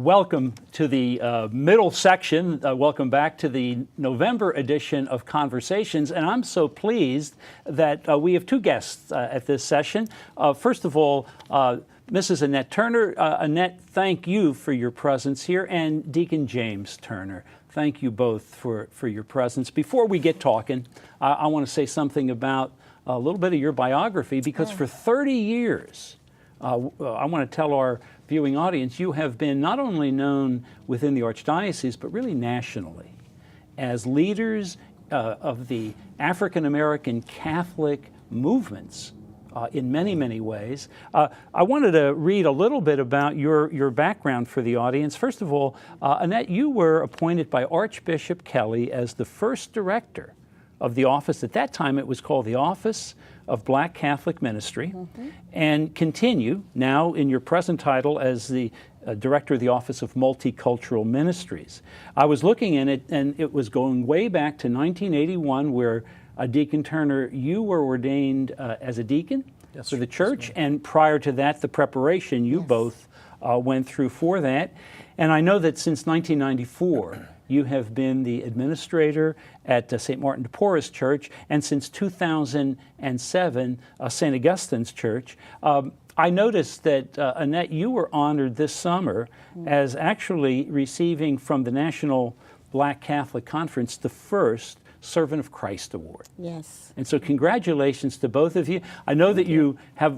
welcome to the middle section. Welcome back to the November edition of Conversations. And I'm so pleased that we have two guests at this session. First of all, Mrs. Annette Turner. Annette, thank you for your presence here. And Deacon James Turner, thank you both for your presence. Before we get talking, I want to say something about a little bit of your biography, because for 30 years, I want to tell our viewing audience, you have been not only known within the Archdiocese, but really nationally as leaders of the African American Catholic movements in many, many ways. I wanted to read a little bit about your background for the audience. First of all, Annette, you were appointed by Archbishop Kelly as the first director of the office. At that time, it was called the Office of Black Catholic Ministry, and continue now in your present title as the Director of the Office of Multicultural Ministries. I was looking in it, and it was going way back to 1981, where Deacon Turner, you were ordained as a deacon for the church, and prior to that, the preparation you both went through for that. And I know that since 1994, you have been the administrator at St. Martin de Porres Church, and since 2007, St. Augustine's Church. I noticed that, Annette, you were honored this summer as actually receiving from the National Black Catholic Conference the first Servant of Christ Award. Yes. And so congratulations to both of you. I know that you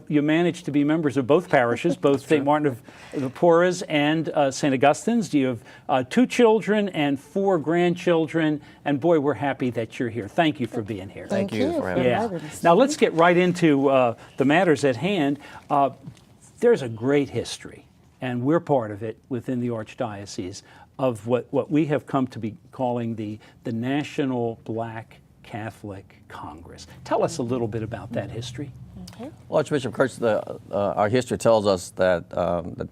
managed to be members of both parishes, both St. Martin of the Porres and St. Augustine's. You have 2 children and 4 grandchildren, and boy, we're happy that you're here. Thank you for being here. Thank you for having us. Now let's get right into the matters at hand. There's a great history, and we're part of it within the Archdiocese, of what we have come to be calling the National Black Catholic Congress. Tell us a little bit about that history. Okay. Well, Archbishop Kurtz, our history tells us that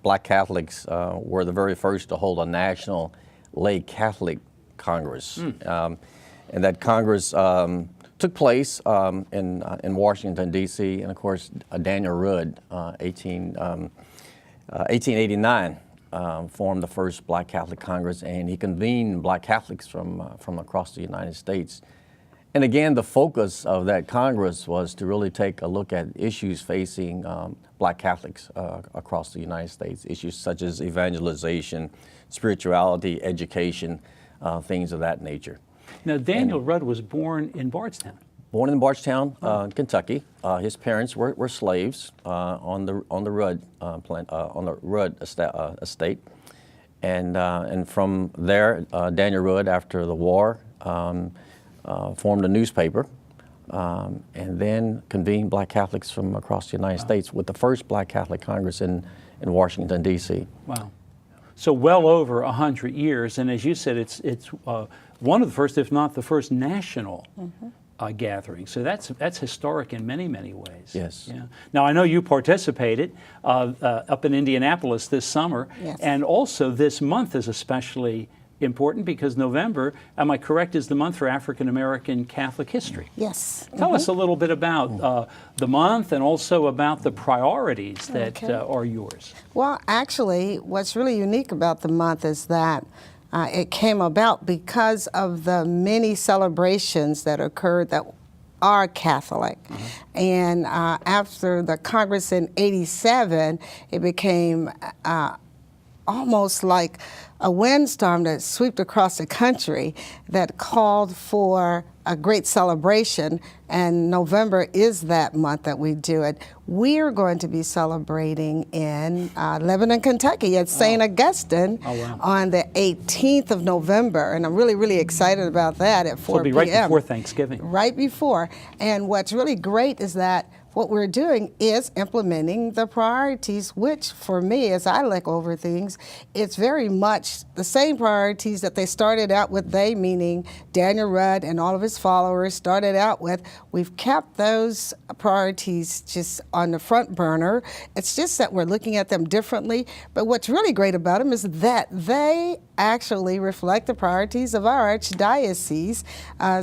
Black Catholics were the very first to hold a national lay Catholic Congress. And that Congress took place in Washington, D.C., and of course, Daniel Rudd, 1889. Formed the first Black Catholic Congress, and he convened Black Catholics from across the United States. And again, the focus of that Congress was to really take a look at issues facing Black Catholics across the United States, issues such as evangelization, spirituality, education, things of that nature. Now, Daniel Rudd was born in Bardstown. Born in Bardstown, Kentucky. His parents were slaves on the Rudd estate, and from there, Daniel Rudd, after the war, formed a newspaper, and then convened Black Catholics from across the United States with the first Black Catholic Congress in Washington, D.C. Wow. So well over 100 years, and as you said, it's one of the first, if not the first, national gathering. So that's historic in many, many ways. Yes. Yeah. Now, I know you participated up in Indianapolis this summer, and also this month is especially important because November, am I correct, is the month for African American Catholic history. Yes. Tell us a little bit about the month and also about the priorities that are yours. Well, actually, what's really unique about the month is that it came about because of the many celebrations that occurred that are Catholic. And after the Congress in '87, it became almost like a windstorm that swept across the country that called for a great celebration, and November is that month that we do it. We're going to be celebrating in Lebanon, Kentucky at St. Augustine on the 18th of November, and I'm really, really excited about that at 4 p.m. So it'll be right before Thanksgiving. Right before, and what's really great is that what we're doing is implementing the priorities, which for me, as I look over things, it's very much the same priorities that they started out with, they meaning Daniel Rudd and all of his followers started out with. We've kept those priorities just on the front burner. It's just that we're looking at them differently. But what's really great about them is that they actually reflect the priorities of our archdiocese,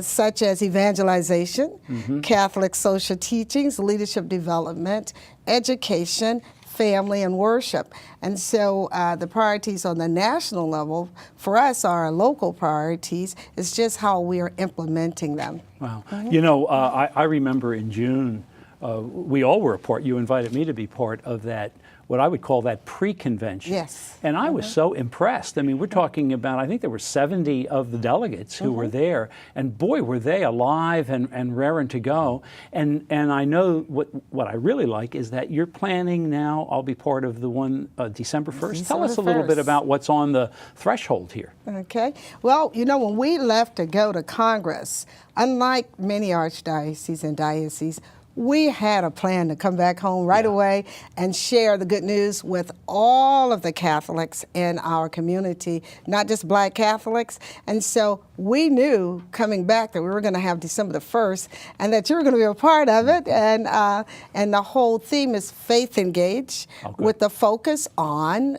such as evangelization, Catholic social teachings, leadership development, education, family, and worship. And so the priorities on the national level, for us, are our local priorities. It's just how we are implementing them. Wow. You know, I remember in June, we all were a part, you invited me to be part of that, what I would call that pre-convention. Yes. And I was so impressed. I mean, we're talking about, I think there were 70 of the delegates who were there, and boy, were they alive and raring to go. And I know what I really like is that you're planning now, I'll be part of the one December 1st. Tell us a little bit about what's on the threshold here. Okay. Well, you know, when we left to go to Congress, unlike many archdioceses and dioceses, we had a plan to come back home right away and share the good news with all of the Catholics in our community, not just Black Catholics. And so we knew coming back that we were going to have December the 1st and that you were going to be a part of it. And the whole theme is faith engaged with the focus on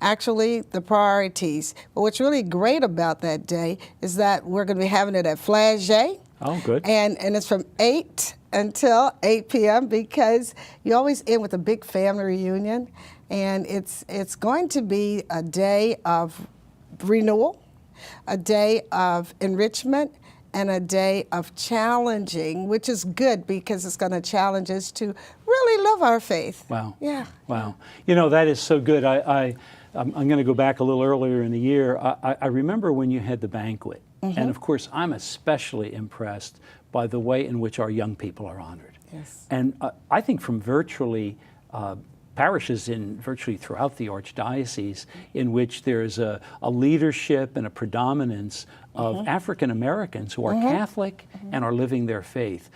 actually the priorities. But what's really great about that day is that we're going to be having it at Flagey. Oh, good. And it's from 8 until 8 p.m. because you always end with a big family reunion. And it's going to be a day of renewal, a day of enrichment, and a day of challenging, which is good because it's going to challenge us to really live our faith. Wow. Yeah. Wow. You know, that is so good. I'm going to go back a little earlier in the year. I remember when you had the banquet. And of course, I'm especially impressed by the way in which our young people are honored. Yes. And I think from virtually parishes in virtually throughout the Archdiocese in which there's a leadership and a predominance of African Americans who are Catholic and are living their faith.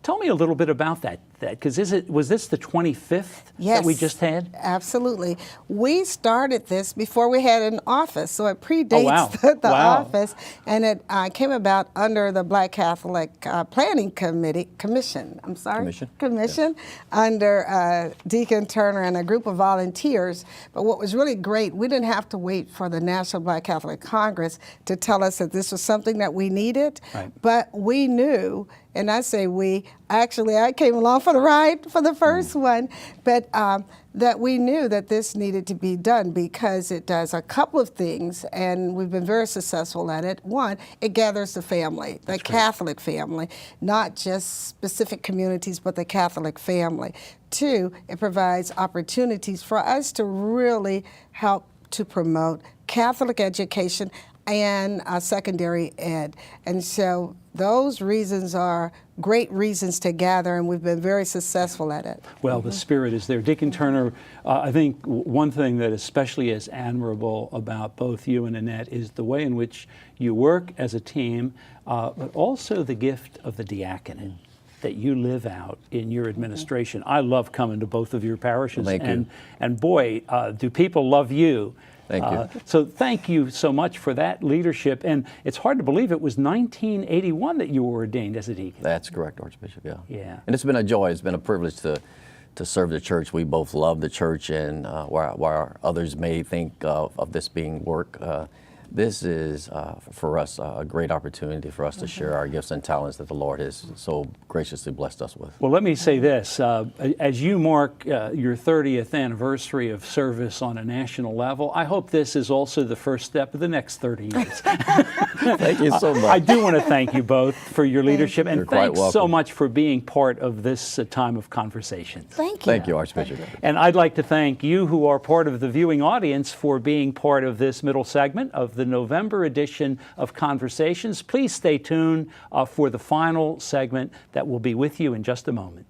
Tell me a little bit about that, because was this the 25th that we just had? Absolutely. We started this before we had an office, so it predates the office, and it came about under the Black Catholic Planning Commission under Deacon Turner and a group of volunteers. But what was really great, we didn't have to wait for the National Black Catholic Congress to tell us that this was something that we needed, but we knew, and I say we, actually I came along for the ride for the first one, but that we knew that this needed to be done because it does a couple of things, and we've been very successful at it. One, it gathers the family, the Catholic family, not just specific communities, but the Catholic family. Two, it provides opportunities for us to really help to promote Catholic education and secondary ed. And so those reasons are great reasons to gather, and we've been very successful at it. Well, the spirit is there. Deacon Turner, I think one thing that especially is admirable about both you and Annette is the way in which you work as a team, but also the gift of the diaconate that you live out in your administration. I love coming to both of your parishes. Thank you. And boy, do people love you. Thank you. So thank you so much for that leadership. And it's hard to believe it was 1981 that you were ordained as a deacon. That's correct, Archbishop, Yeah. And it's been a joy. It's been a privilege to serve the church. We both love the church, and while others may think of this being work, this is, for us, a great opportunity for us to share our gifts and talents that the Lord has so graciously blessed us with. Well, let me say this. As you mark your 30th anniversary of service on a national level, I hope this is also the first step of the next 30 years. Thank you so much. I do want to thank you both for your leadership, and You're quite thanks so welcome. much for being part of this time of conversation. Thank you. Thank you, Archbishop. And I'd like to thank you who are part of the viewing audience for being part of this middle segment of the November edition of Conversations. Please stay tuned for the final segment that will be with you in just a moment.